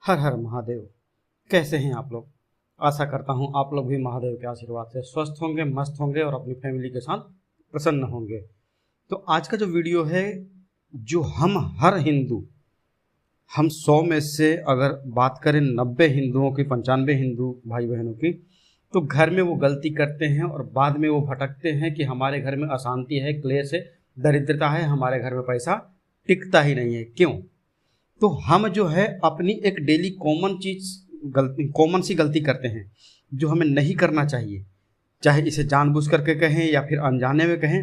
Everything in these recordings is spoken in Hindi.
हर हर महादेव। कैसे हैं आप लोग? आशा करता हूं आप लोग भी महादेव के आशीर्वाद से स्वस्थ होंगे, मस्त होंगे और अपनी फैमिली के साथ प्रसन्न होंगे। तो आज का जो वीडियो है, जो हम हर हिंदू, हम 100 में से अगर बात करें 90 हिंदुओं की, 95 हिंदू भाई बहनों की, तो घर में वो गलती करते हैं और बाद में वो भटकते हैं कि हमारे घर में अशांति है, क्लेश है, दरिद्रता है, हमारे घर में पैसा टिकता ही नहीं है। क्यों? तो हम जो है अपनी एक डेली कॉमन सी गलती करते हैं जो हमें नहीं करना चाहिए। चाहे इसे जानबूझ करके कहें या फिर अनजाने में कहें।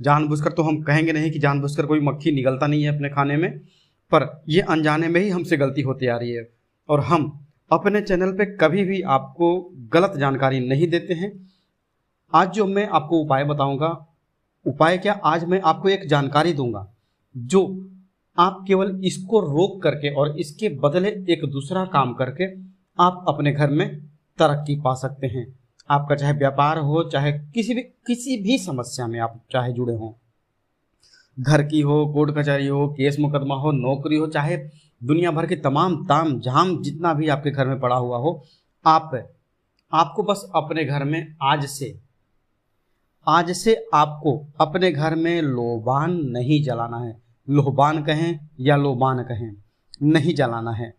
जानबूझकर तो हम कहेंगे नहीं कि जानबूझकर कोई मक्खी निकलता नहीं है अपने खाने में, पर ये अनजाने में ही हमसे गलती होती आ रही है। और हम अपने चैनल पे कभी भी आपको गलत जानकारी नहीं देते हैं। आज जो मैं आपको उपाय बताऊंगा, उपाय क्या, आज मैं आपको एक जानकारी दूंगा जो आप केवल इसको रोक करके और इसके बदले एक दूसरा काम करके आप अपने घर में तरक्की पा सकते हैं। आपका चाहे व्यापार हो, चाहे किसी भी समस्या में आप चाहे जुड़े हों, घर की हो, कोर्ट कचहरी हो, केस मुकदमा हो, नौकरी हो, चाहे दुनिया भर के तमाम ताम झाम जितना भी आपके घर में पड़ा हुआ हो, आपको बस अपने घर में आज से आपको अपने घर में लोबान नहीं जलाना है। लोहबान कहें या लोबान कहें, नहीं जलाना है।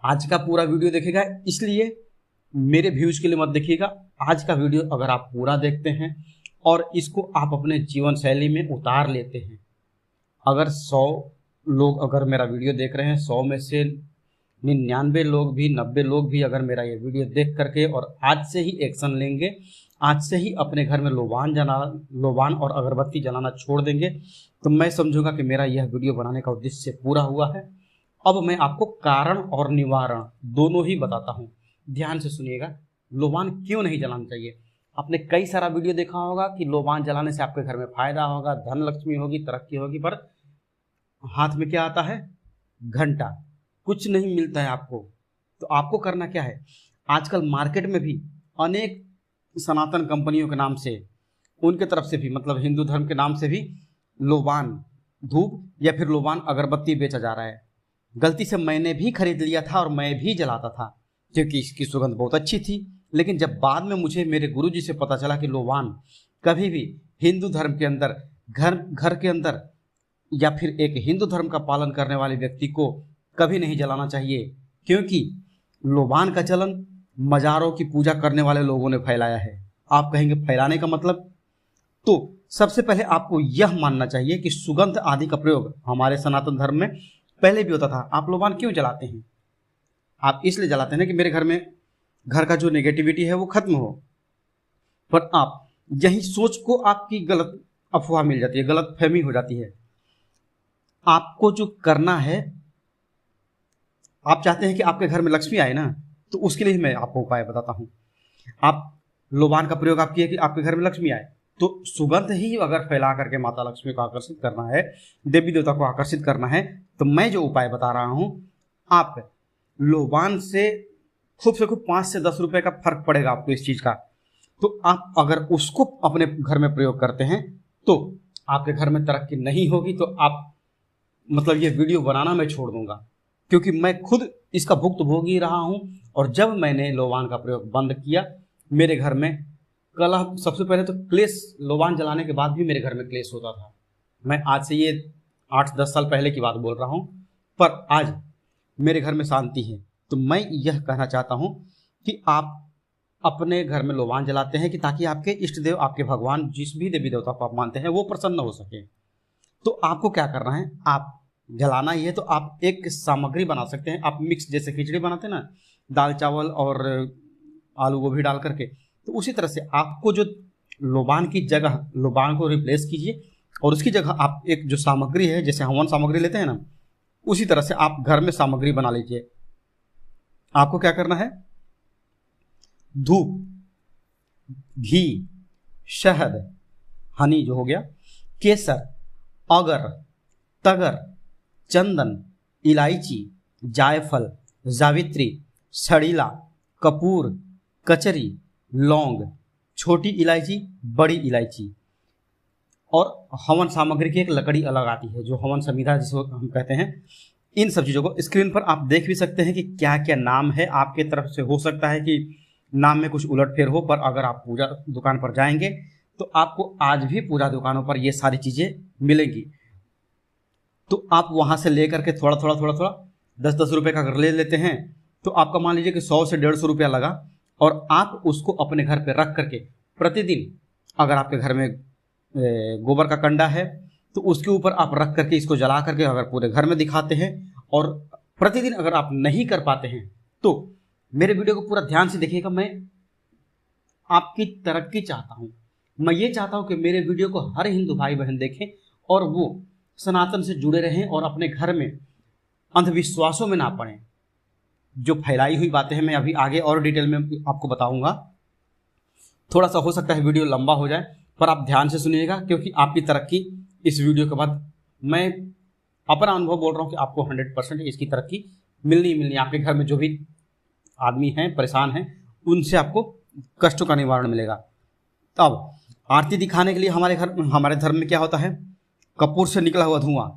आज का पूरा वीडियो देखिएगा, इसलिए मेरे व्यूज के लिए मत देखिएगा। आज का वीडियो अगर आप पूरा देखते हैं और इसको आप अपने जीवन शैली में उतार लेते हैं, अगर 100 लोग अगर मेरा वीडियो देख रहे हैं, 100 में से 99 लोग भी, 90 लोग भी अगर मेरा ये वीडियो देख करके और आज से ही एक्शन लेंगे, आज से ही अपने घर में लोबान और अगरबत्ती जलाना छोड़ देंगे, तो मैं समझूंगा कि मेरा यह वीडियो बनाने का उद्देश्य पूरा हुआ है। अब मैं आपको कारण और निवारण दोनों ही बताता हूँ। ध्यान से सुनिएगा। लोबान क्यों नहीं जलाना चाहिए? आपने कई सारा वीडियो देखा होगा कि लोबान जलाने से आपके घर में फायदा होगा, धन लक्ष्मी होगी, तरक्की होगी, पर हाथ में क्या आता है? घंटा। कुछ नहीं मिलता है आपको। तो आपको करना क्या है? आजकल मार्केट में भी अनेक सनातन कंपनियों के नाम से, उनके तरफ से भी, मतलब हिंदू धर्म के नाम से भी लोबान धूप या फिर लोबान अगरबत्ती बेचा जा रहा है। गलती से मैंने भी खरीद लिया था और मैं भी जलाता था क्योंकि इसकी सुगंध बहुत अच्छी थी। लेकिन जब बाद में मुझे मेरे गुरुजी से पता चला कि लोबान कभी भी हिंदू धर्म के अंदर, घर के अंदर या फिर एक हिंदू धर्म का पालन करने वाले व्यक्ति को कभी नहीं जलाना चाहिए, क्योंकि लोबान का चलन मजारों की पूजा करने वाले लोगों ने फैलाया है। आप कहेंगे फैलाने का मतलब? तो सबसे पहले आपको यह मानना चाहिए कि सुगंध आदि का प्रयोग हमारे सनातन धर्म में पहले भी होता था। आप लोबान क्यों जलाते हैं? आप इसलिए जलाते हैं ना कि मेरे घर का जो नेगेटिविटी है वो खत्म हो। पर आप यही सोच को आपकी गलत अफवाह मिल जाती है, गलत फहमी हो जाती है। आपको जो करना है, आप चाहते हैं कि आपके घर में लक्ष्मी आए ना, तो उसके लिए मैं आपको उपाय बताता हूं। आप लोबान का प्रयोग आप किए कि आपके घर में लक्ष्मी आए, तो सुगंध ही अगर फैला करके माता लक्ष्मी को आकर्षित करना है, देवी देवता को आकर्षित करना है, तो मैं जो उपाय बता रहा हूं, आप लोबान से खूब 5 से 10 रुपए का फर्क पड़ेगा आपको इस चीज का। तो आप अगर उसको अपने घर में प्रयोग करते हैं तो आपके घर में तरक्की नहीं होगी। तो आप, मतलब ये वीडियो बनाना मैं छोड़ दूंगा, क्योंकि मैं खुद इसका भुक्तभोगी रहा हूं। और जब मैंने लोबान का प्रयोग बंद किया, मेरे घर में कलह, सबसे पहले तो क्लेश, लोबान जलाने के बाद भी मेरे घर में क्लेश होता था। मैं आज से ये 8-10 साल पहले की बात बोल रहा हूँ, पर आज मेरे घर में शांति है। तो मैं यह कहना चाहता हूँ कि आप अपने घर में लोबान जलाते हैं कि ताकि आपके इष्ट देव, आपके भगवान, जिस भी देवी देवता को आप मानते हैं, वो प्रसन्न हो सके। तो आपको क्या करना है? आप जलाना ही है तो आप एक सामग्री बना सकते हैं। आप मिक्स, जैसे खिचड़ी बनाते हैं ना, दाल चावल और आलू गोभी डाल करके, तो उसी तरह से आपको जो लोबान की जगह, लोबान को रिप्लेस कीजिए और उसकी जगह आप एक जो सामग्री है, जैसे हवन सामग्री लेते हैं ना, उसी तरह से आप घर में सामग्री बना लीजिए। आपको क्या करना है? धूप, घी, शहद, हनी जो हो गया, केसर, अगर, तगर, चंदन, इलायची, जायफल, जावित्री, सड़ीला, कपूर, कचरी, लौंग, छोटी इलायची, बड़ी इलायची, और हवन सामग्री की एक लकड़ी अलग आती है जो हवन संविधा जिसको हम कहते हैं, इन सब चीज़ों को स्क्रीन पर आप देख भी सकते हैं कि क्या क्या नाम है। आपके तरफ से हो सकता है कि नाम में कुछ उलटफेर हो, पर अगर आप पूजा दुकान पर जाएंगे तो आपको आज भी पूजा दुकानों पर ये सारी चीज़ें मिलेंगी। तो आप वहाँ से लेकर के थोड़ा थोड़ा 10-10 रुपये का अगर ले लेते हैं तो आपका मान लीजिए कि 100 से 150 रुपया लगा, और आप उसको अपने घर पे रख करके प्रतिदिन, अगर आपके घर में गोबर का कंडा है तो उसके ऊपर आप रख करके इसको जला करके अगर पूरे घर में दिखाते हैं, और प्रतिदिन अगर आप नहीं कर पाते हैं तो मेरे वीडियो को पूरा ध्यान से देखिएगा। मैं आपकी तरक्की चाहता हूँ, मैं ये चाहता हूँ कि मेरे वीडियो को हर हिंदू भाई बहन देखें और वो सनातन से जुड़े रहें और अपने घर में अंधविश्वासों में ना पड़ें। जो फैलाई हुई बातें हैं मैं अभी आगे और डिटेल में आपको बताऊंगा। थोड़ा सा हो सकता है वीडियो लंबा हो जाए, पर आप ध्यान से सुनिएगा, क्योंकि आपकी तरक्की इस वीडियो के बाद, मैं अपना अनुभव बोल रहा हूँ कि आपको 100% इसकी तरक्की मिलनी। आपके घर में जो भी आदमी हैं परेशान हैं उनसे आपको कष्टों का निवारण मिलेगा। तब आरती दिखाने के लिए हमारे धर्म में क्या होता है, कपूर से निकला हुआ धुआं,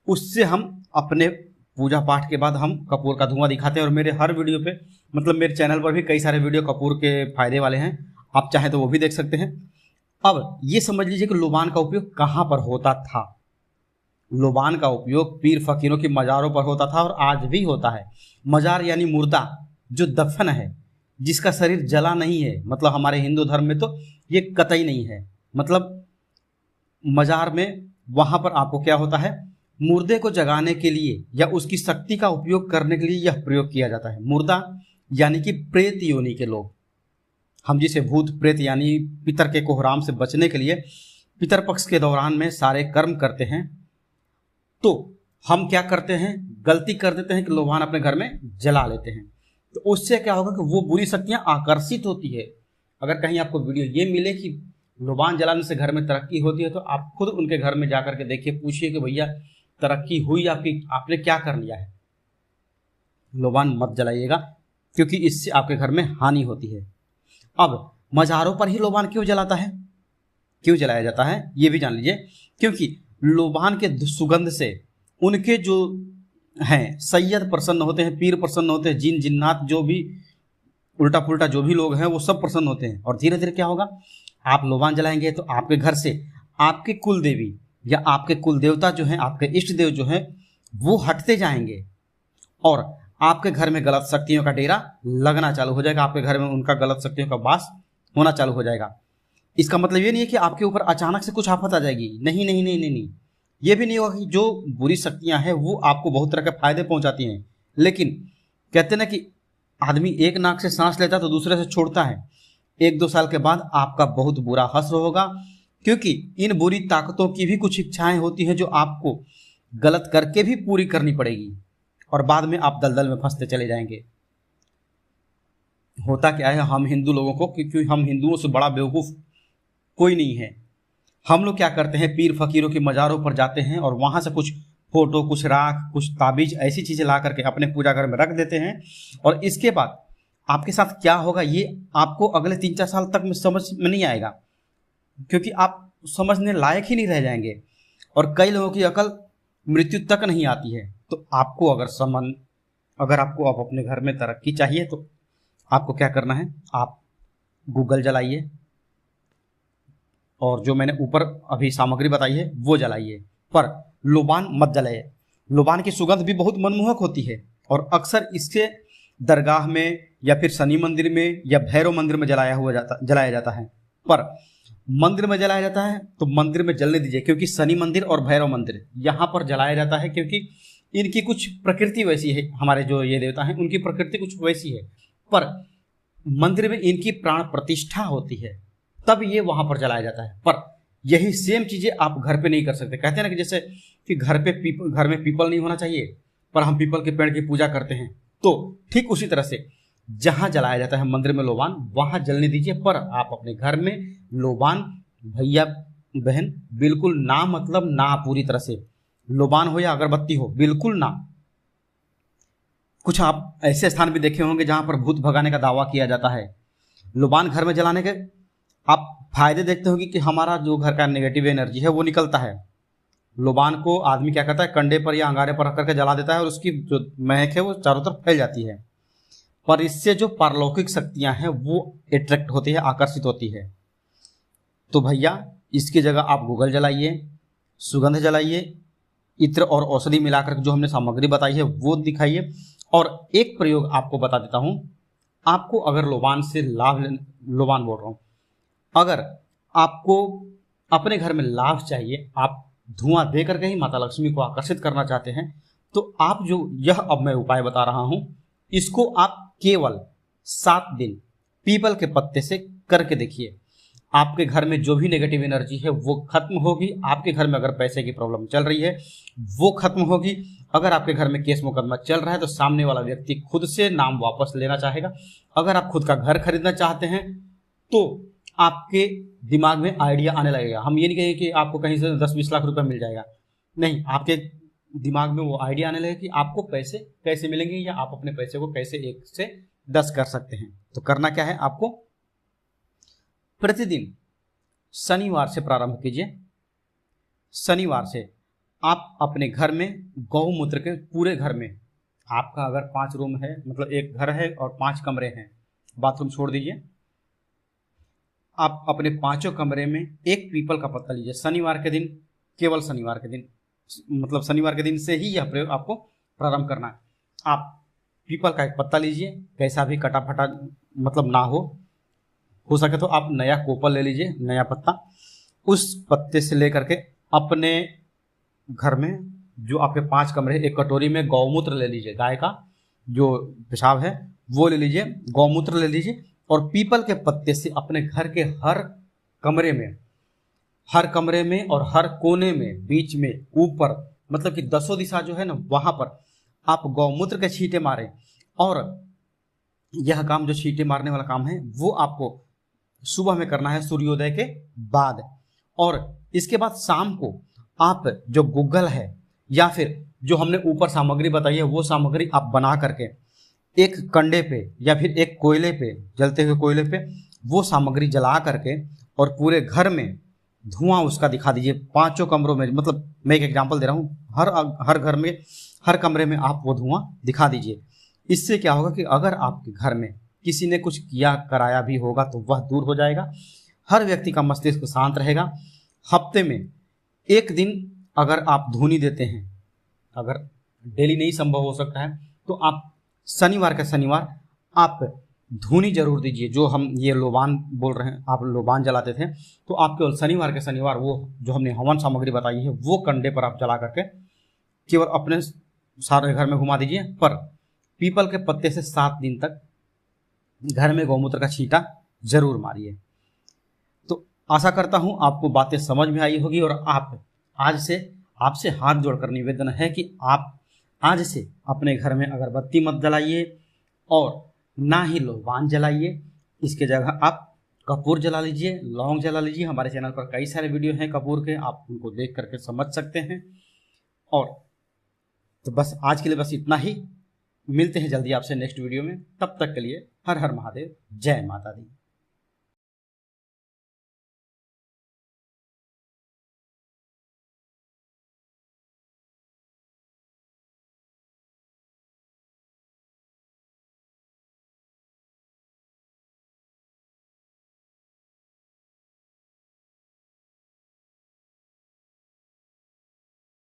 उससे हम अपने पूजा पाठ के बाद हम कपूर का धुआं दिखाते हैं। और मेरे हर वीडियो पे, मतलब मेरे चैनल पर भी कई सारे वीडियो कपूर के फायदे वाले हैं, आप चाहें तो वो भी देख सकते हैं। अब ये समझ लीजिए कि लोबान का उपयोग कहाँ पर होता था। लोबान का उपयोग पीर फकीरों की मज़ारों पर होता था और आज भी होता है। मज़ार यानी मुर्दा, जो दफन है, जिसका शरीर जला नहीं है, मतलब हमारे हिंदू धर्म में तो ये कतई नहीं है। मतलब मज़ार में वहाँ पर आपको क्या होता है, मुर्दे को जगाने के लिए या उसकी शक्ति का उपयोग करने के लिए यह प्रयोग किया जाता है। मुर्दा यानी कि प्रेत योनि के लोग, हम जिसे भूत प्रेत यानी पितर के कोहराम से बचने के लिए पितर पक्ष के दौरान में सारे कर्म करते हैं, तो हम क्या करते हैं, गलती कर देते हैं कि लोबान अपने घर में जला लेते हैं। तो उससे क्या होगा कि वो बुरी शक्तियां आकर्षित होती है। अगर कहीं आपको वीडियो ये मिले कि लोबान जलाने से घर में तरक्की होती है, तो आप खुद उनके घर में जाकर के देखिए, पूछिए कि भैया तरक्की हुई आपकी, आपने क्या कर लिया है। लोबान मत जलाइएगा, क्योंकि इससे आपके घर में हानि होती है। अब मज़ारों पर ही लोबान क्यों जलाता है, क्यों जलाया जाता है, ये भी जान लीजिए। क्योंकि लोबान के सुगंध से उनके जो हैं सैयद प्रसन्न होते हैं, पीर प्रसन्न होते हैं, जिन जिन्नात जो भी उल्टा पुल्टा जो भी लोग हैं वो सब प्रसन्न होते हैं। और धीरे धीरे क्या होगा, आप लोबान जलाएंगे तो आपके घर से आपके कुल देवी या आपके कुल देवता जो हैं, आपके इष्ट देव जो हैं, वो हटते जाएंगे और आपके घर में गलत शक्तियों का डेरा लगना चालू हो जाएगा। आपके घर में उनका गलत शक्तियों का वास होना चालू हो जाएगा। इसका मतलब ये नहीं है कि आपके ऊपर अचानक से कुछ आफत आ जाएगी, नहीं नहीं नहीं नहीं नहीं। ये भी नहीं होगा कि जो बुरी शक्तियां हैं वो आपको बहुत तरह के फायदे पहुंचाती हैं, लेकिन कहते हैं ना कि आदमी एक नाक से सांस लेता है तो दूसरे से छोड़ता है। 1-2 साल के बाद आपका बहुत बुरा हश्र होगा, क्योंकि इन बुरी ताकतों की भी कुछ इच्छाएं होती हैं जो आपको गलत करके भी पूरी करनी पड़ेगी, और बाद में आप दलदल में फंसते चले जाएंगे। होता क्या है हम हिंदू लोगों को, क्योंकि हम हिंदुओं से बड़ा बेवकूफ़ कोई नहीं है। हम लोग क्या करते हैं, पीर फकीरों की मज़ारों पर जाते हैं और वहाँ से कुछ फोटो, कुछ राख, कुछ ताबीज, ऐसी चीज़ें ला करके अपने पूजा घर में रख देते हैं। और इसके बाद आपके साथ क्या होगा ये आपको अगले 3-4 साल तक में समझ में नहीं आएगा, क्योंकि आप समझने लायक ही नहीं रह जाएंगे। और कई लोगों की अकल मृत्यु तक नहीं आती है। तो आपको अगर आपको आप अपने घर में तरक्की चाहिए तो आपको क्या करना है, आप गूगल जलाइए और जो मैंने ऊपर अभी सामग्री बताई है वो जलाइए, पर लोबान मत जलाइए। लोबान की सुगंध भी बहुत मनमोहक होती है और अक्सर इसके दरगाह में या फिर शनि मंदिर में या भैरव मंदिर में जलाया जाता है। पर मंदिर में जलाया जाता है तो मंदिर में जलने दीजिए, क्योंकि शनि मंदिर और भैरव मंदिर यहाँ पर जलाया जाता है, क्योंकि इनकी कुछ प्रकृति वैसी है। हमारे जो ये देवता हैं उनकी प्रकृति कुछ वैसी है, पर मंदिर में इनकी प्राण प्रतिष्ठा होती है, तब ये वहाँ पर जलाया जाता है। पर यही सेम चीज़ें आप घर पे नहीं कर सकते। कहते हैं ना कि जैसे कि घर में पीपल नहीं होना चाहिए, पर हम पीपल के पेड़ की पूजा करते हैं, तो ठीक उसी तरह से जहाँ जलाया जाता है मंदिर में लोबान, वहाँ जलने दीजिए। पर आप अपने घर में लोबान, भैया बहन, बिल्कुल ना, मतलब ना, पूरी तरह से लोबान हो या अगरबत्ती हो, बिल्कुल ना। कुछ आप ऐसे स्थान भी देखे होंगे जहाँ पर भूत भगाने का दावा किया जाता है। लोबान घर में जलाने के आप फायदे देखते होंगे कि हमारा जो घर का नेगेटिव एनर्जी है वो निकलता है, लोबान को आदमी क्या करता है, कंडे पर या अंगारे पर रख करके जला देता है और उसकी जो महक है वो चारों तरफ फैल जाती है। पर इससे जो पारलौकिक शक्तियां हैं वो अट्रैक्ट होती है, आकर्षित होती है। तो भैया इसकी जगह आप गूगल जलाइए, सुगंध जलाइए, इत्र और औषधि मिलाकर जो हमने सामग्री बताई है वो दिखाइए। और एक प्रयोग आपको बता देता हूं, आपको अगर लोबान से लोबान बोल रहा हूं, अगर आपको अपने घर में लाभ चाहिए, आप धुआं दे करके ही माता लक्ष्मी को आकर्षित करना चाहते हैं, तो आप जो यह अब मैं उपाय बता रहा हूं, इसको आप केवल 7 दिन पीपल के पत्ते से करके देखिए। आपके घर में जो भी नेगेटिव एनर्जी है वो खत्म होगी। आपके घर में अगर पैसे की प्रॉब्लम चल रही है वो खत्म होगी। अगर आपके घर में केस मुकदमा चल रहा है तो सामने वाला व्यक्ति खुद से नाम वापस लेना चाहेगा। अगर आप खुद का घर खरीदना चाहते हैं तो आपके दिमाग में आइडिया आने लगेगा। हम ये नहीं कहेंगे कि आपको कहीं से 10-20 लाख रुपए मिल जाएगा, नहीं, आपके दिमाग में वो आइडिया आने लगेगा कि आपको पैसे कैसे मिलेंगे या आप अपने पैसे को कैसे 1 से 10 कर सकते हैं। तो करना क्या है, आपको प्रतिदिन शनिवार से प्रारंभ कीजिए। शनिवार से आप अपने घर में गौमूत्र के, पूरे घर में, आपका अगर 5 रूम है, मतलब एक घर है और 5 कमरे हैं, बाथरूम छोड़ दीजिए, आप अपने 5 कमरे में एक पीपल का पत्ता लीजिए। शनिवार के दिन, केवल शनिवार के दिन, मतलब शनिवार के दिन से ही यह प्रयोग आपको प्रारंभ करना है। आप पीपल का एक पत्ता लीजिए, कैसा भी कटा फटा मतलब ना हो सके तो आप नया कोपल ले लीजिए, नया पत्ता। उस पत्ते से लेकर के अपने घर में जो आपके 5 कमरे, एक कटोरी में गौमूत्र ले लीजिए, गाय का जो पेशाब है वो ले लीजिए, गौमूत्र ले लीजिए और पीपल के पत्ते से अपने घर के हर कमरे में और हर कोने में, बीच में, ऊपर, मतलब कि 10 दिशा जो है ना, वहां पर आप गौमूत्र के छींटे मारें। और यह काम, जो छींटे मारने वाला काम है, वो आपको सुबह में करना है, सूर्योदय के बाद। और इसके बाद शाम को आप जो गूगल है या फिर जो हमने ऊपर सामग्री बताई है वो सामग्री आप बना करके एक कंडे पे या फिर एक कोयले पे, जलते हुए कोयले पे वो सामग्री जला करके और पूरे घर में धुआं उसका दिखा दीजिए। 5 कमरों में, मतलब मैं एक एग्जांपल दे रहा हूँ, हर घर में, हर कमरे में आप वो धुआं दिखा दीजिए। इससे क्या होगा कि अगर आपके घर में किसी ने कुछ किया कराया भी होगा तो वह दूर हो जाएगा। हर व्यक्ति का मस्तिष्क शांत रहेगा। हफ्ते में एक दिन अगर आप धूनी देते हैं, अगर डेली नहीं संभव हो सकता है तो आप शनिवार का शनिवार आप धूनी जरूर दीजिए। जो हम ये लोबान बोल रहे हैं, आप लोबान जलाते थे, तो आप केवल शनिवार के शनिवार वो जो हमने हवन सामग्री बताई है वो कंडे पर आप जला करके केवल अपने सारे घर में घुमा दीजिए। पर पीपल के पत्ते से 7 दिन तक घर में गौमूत्र का छींटा जरूर मारिए। तो आशा करता हूं आपको बातें समझ में आई होगी और आप आज से, आपसे हाथ जोड़कर निवेदन है कि आप आज से अपने घर में अगरबत्ती मत जलाइए और ना ही लोबान जलाइए। इसके जगह आप कपूर जला लीजिए, लौंग जला लीजिए। हमारे चैनल पर कई सारे वीडियो हैं कपूर के, आप उनको देख करके समझ सकते हैं। और तो बस आज के लिए बस इतना ही। मिलते हैं जल्दी आपसे नेक्स्ट वीडियो में। तब तक के लिए हर हर महादेव, जय माता दी।